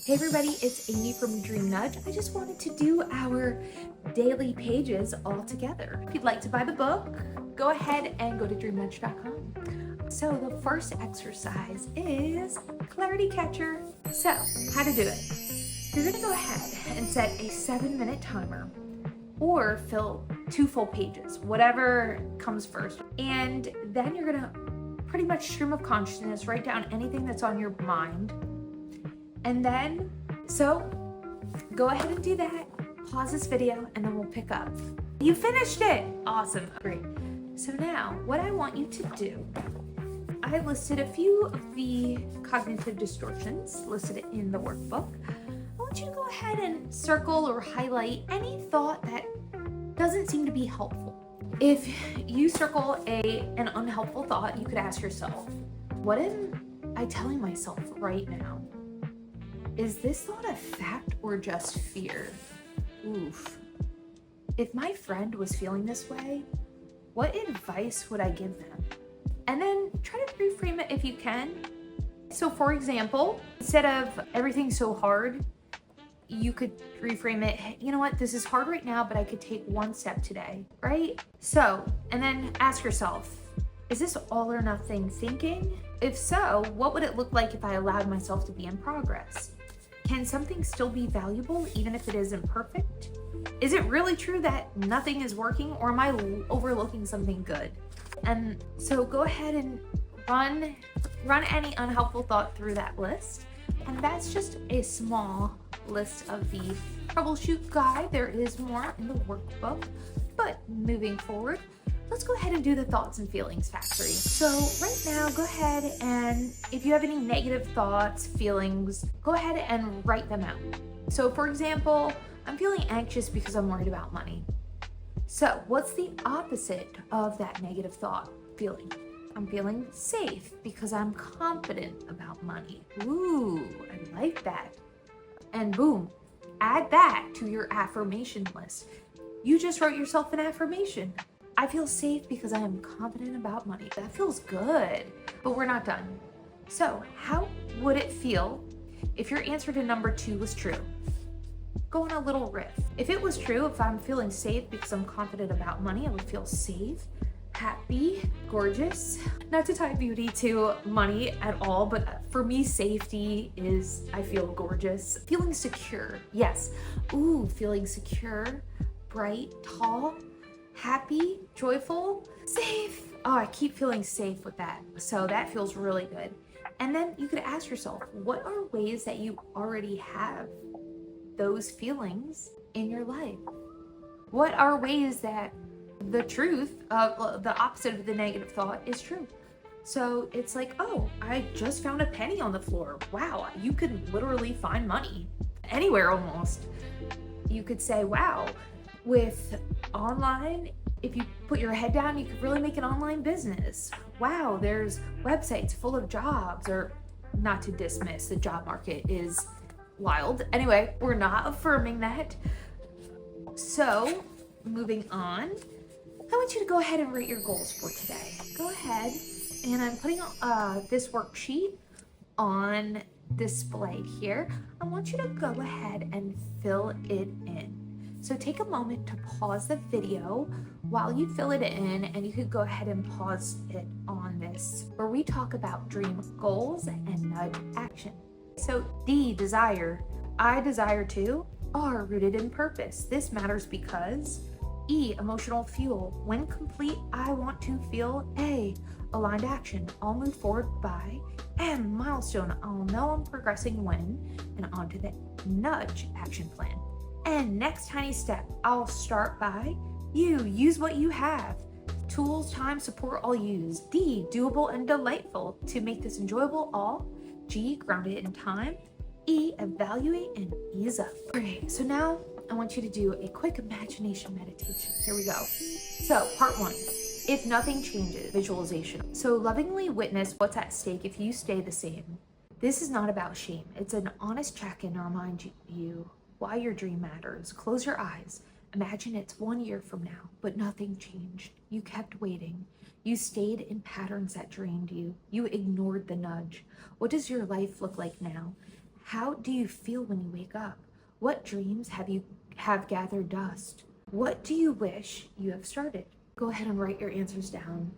Hey everybody, it's Amy from Dream Nudge. I just wanted to do our daily pages all together. If you'd like to buy the book, go ahead and go to dreamnudge.com. So the first exercise is Clarity Catcher. So, how to do it. You're gonna go ahead and set a 7-minute timer or fill 2 full pages, whatever comes first. And then you're gonna pretty much stream of consciousness, write down anything that's on your mind. And then, so go ahead and do that, pause this video, and then we'll pick up. You finished it! Awesome, great. So now, what I want you to do, I listed a few of the cognitive distortions listed in the workbook. I want you to go ahead and circle or highlight any thought that doesn't seem to be helpful. If you circle an unhelpful thought, you could ask yourself, what am I telling myself right now? Is this thought a fact or just fear? Oof. If my friend was feeling this way, what advice would I give them? And then try to reframe it if you can. So for example, instead of everything so hard, you could reframe it, you know what, this is hard right now, but I could take 1 step today, right? So, and then ask yourself, is this all or nothing thinking? If so, what would it look like if I allowed myself to be in progress? Can something still be valuable even if it isn't perfect? Is it really true that nothing is working, or am I overlooking something good? And so go ahead and run any unhelpful thought through that list. And that's just a small list of the troubleshoot guide. There is more in the workbook, but moving forward, let's go ahead and do the thoughts and feelings factory. So right now, go ahead and if you have any negative thoughts, feelings, go ahead and write them out. So for example, I'm feeling anxious because I'm worried about money. So what's the opposite of that negative thought, feeling? I'm feeling safe because I'm confident about money. Ooh, I like that. And boom, add that to your affirmation list. You just wrote yourself an affirmation. I feel safe because I am confident about money. That feels good, but we're not done. So how would it feel if your answer to number 2 was true? Go on a little riff. If it was true, if I'm feeling safe because I'm confident about money, I would feel safe, happy, gorgeous. Not to tie beauty to money at all, but for me, safety is, I feel gorgeous. Feeling secure, yes. Ooh, feeling secure, bright, tall, happy, joyful, safe. Oh, I keep feeling safe with that. So that feels really good. And then you could ask yourself, what are ways that you already have those feelings in your life? What are ways that the truth of the opposite of the negative thought is true? So it's like, oh, I just found a penny on the floor. Wow, you could literally find money anywhere almost. You could say, wow, with online, if you put your head down, you could really make an online business. Wow, there's websites full of jobs, or not to dismiss, the job market is wild. Anyway, we're not affirming that. So moving on, I want you to go ahead and write your goals for today. Go ahead, and I'm putting this worksheet on display here. I want you to go ahead and fill it in. So take a moment to pause the video while you fill it in, and you could go ahead and pause it on this, where we talk about dream goals and nudge action. So D, desire, I desire to, R, rooted in purpose. This matters because. E, emotional fuel. When complete, I want to feel. A, aligned action. I'll move forward by. M, milestone. I'll know I'm progressing when. And on to the nudge action plan. And next tiny step, I'll start by. U, use what you have. Tools, time, support, I'll use. D, doable and delightful. To make this enjoyable, all. G, grounded in time. E, evaluate and ease up. Great, so now I want you to do a quick imagination meditation. Here we go. So part 1, if nothing changes, visualization. So lovingly witness what's at stake if you stay the same. This is not about shame. It's an honest check-in to remind you why your dream matters. Close your eyes. Imagine it's 1 year from now, but nothing changed. You kept waiting. You stayed in patterns that drained you. You ignored the nudge. What does your life look like now? How do you feel when you wake up? What dreams have gathered dust? What do you wish you have started? Go ahead and write your answers down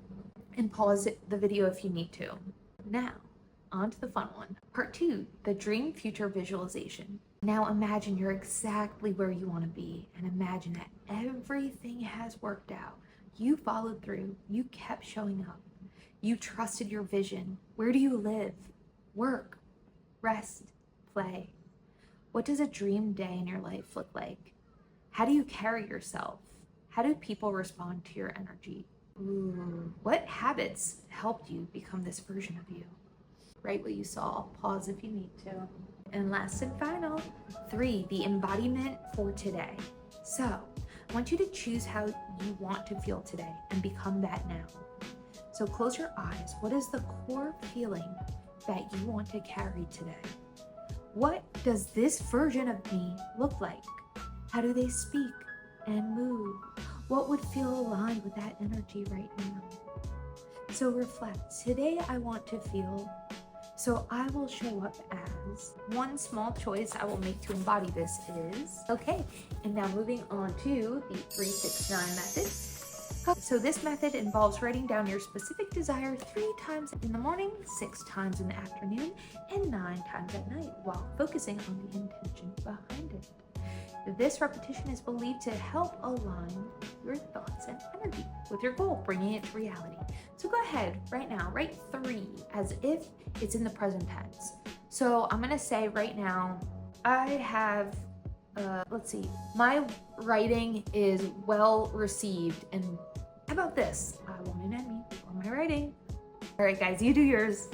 and pause the video if you need to. Now, on to the fun one. Part 2, the dream future visualization. Now imagine you're exactly where you want to be, and imagine that everything has worked out. You followed through. You kept showing up. You trusted your vision. Where do you live? Work, rest, play. What does a dream day in your life look like? How do you carry yourself? How do people respond to your energy? Ooh, what habits helped you become this version of you? Write what you saw. Pause if you need to. And last and final, 3, the embodiment for today. So, I want you to choose how you want to feel today and become that now. So close your eyes. What is the core feeling that you want to carry today? What does this version of me look like? How do they speak and move? What would feel aligned with that energy right now? So reflect. Today I want to feel, so I will show up as. One small choice I will make to embody this is, okay, and now moving on to the 369 method. So this method involves writing down your specific desire 3 times in the morning, 6 times in the afternoon, and 9 times at night, while focusing on the intention behind it. This repetition is believed to help align your thoughts and energy with your goal, bringing it to reality. So go ahead right now, write 3 as if it's in the present tense. So I'm gonna say right now, I have, let's see, my writing is well received. And how about this? I want an Emmy for my writing. All right, guys, you do yours.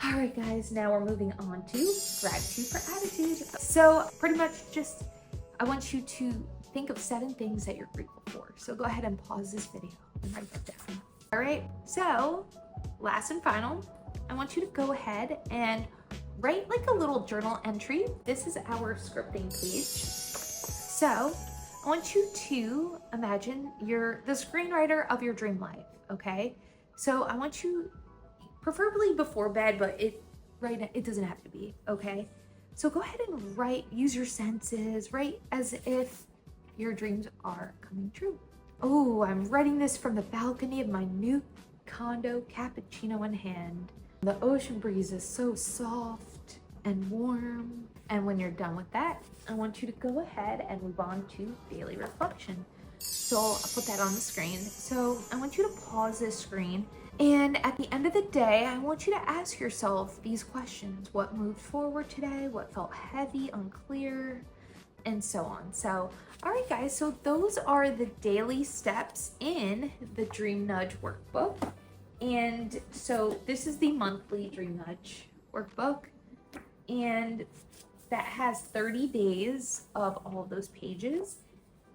All right, guys, now we're moving on to gratitude for attitude. So pretty much just, I want you to think of 7 things that you're grateful for. So go ahead and pause this video and write that down. All right, so last and final, I want you to go ahead and write like a little journal entry. This is our scripting page. So I want you to imagine you're the screenwriter of your dream life, okay? So I want you, preferably before bed, but it doesn't have to be, okay? So go ahead and write, use your senses, write as if your dreams are coming true. Oh, I'm writing this from the balcony of my new condo, cappuccino in hand. The ocean breeze is so soft and warm. And when you're done with that, I want you to go ahead and move on to daily reflection. So I'll put that on the screen. So I want you to pause this screen. And at the end of the day, I want you to ask yourself these questions. What moved forward today? What felt heavy, unclear, and so on. So, all right, guys, so those are the daily steps in the Dream Nudge Workbook. And so this is the monthly Dream Nudge Workbook. And that has 30 days of all of those pages.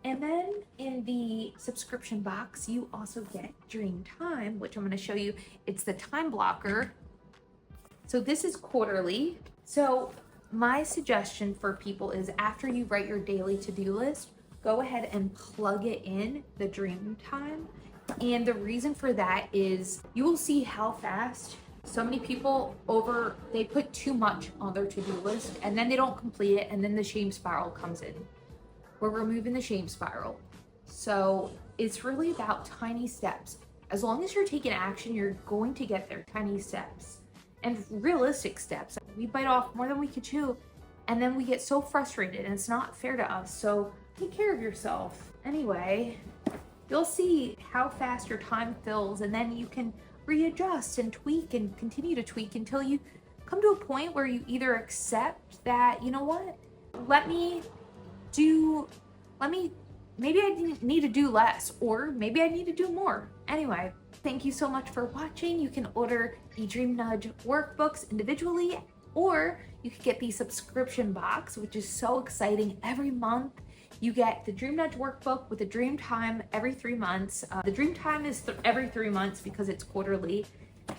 And then in the subscription box, you also get Dream Time, which I'm going to show you. It's the time blocker. So this is quarterly. So my suggestion for people is after you write your daily to-do list, go ahead and plug it in the Dream Time. And the reason for that is you will see how fast so many people they put too much on their to-do list and then they don't complete it, and then the shame spiral comes in. We're removing the shame spiral. So it's really about tiny steps. As long as you're taking action, you're going to get there. Tiny steps and realistic steps. We bite off more than we could chew, and then we get so frustrated, and it's not fair to us. So take care of yourself. Anyway, you'll see how fast your time fills, and then you can readjust and tweak and continue to tweak until you come to a point where you either accept that, you know what, maybe I need to do less, or maybe I need to do more. Anyway, thank you so much for watching. You can order the Dream Nudge workbooks individually, or you could get the subscription box, which is so exciting. Every month you get the Dream Nudge workbook with the Dream Time every 3 months. The Dream Time is every 3 months because it's quarterly.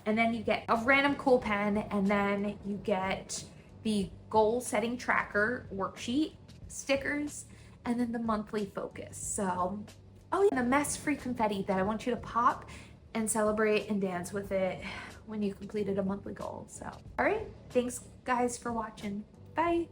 And then you get a random cool pen, and then you get the goal setting tracker worksheet, stickers, and then the monthly focus. So, oh yeah, the mess-free confetti that I want you to pop and celebrate and dance with it when you completed a monthly goal. So, all right, thanks guys for watching. Bye.